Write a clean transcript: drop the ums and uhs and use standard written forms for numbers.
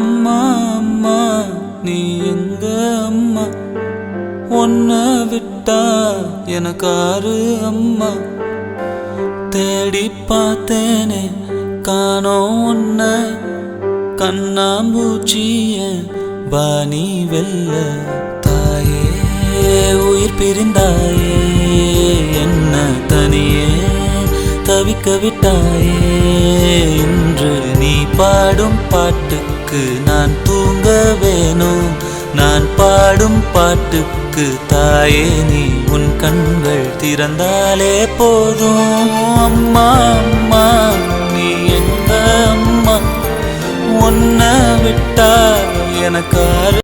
அம்மா அம்மா நீ எங்க அம்மா, உன்னை விட்டா எனக்காரு அம்மா. தேடி பார்த்தேனே காணோம் உன்னை, கண்ணாம்பூச்சிய வாணி வெல்ல. தாயே உயிர் பிரிந்தாயே, என்ன தனியே தவிக்க விட்டாயே. இன்று நீ பாடும் பாட்டுக்கு நான் தூங்க வேணும், நான் பாடும் பாட்டுக்கு தாயே நீ உன் கண்கள் திறந்தாலே போதும். அம்மா அம்மா நீ எங்க அம்மா, உன்னை விட்டா எனக்காரு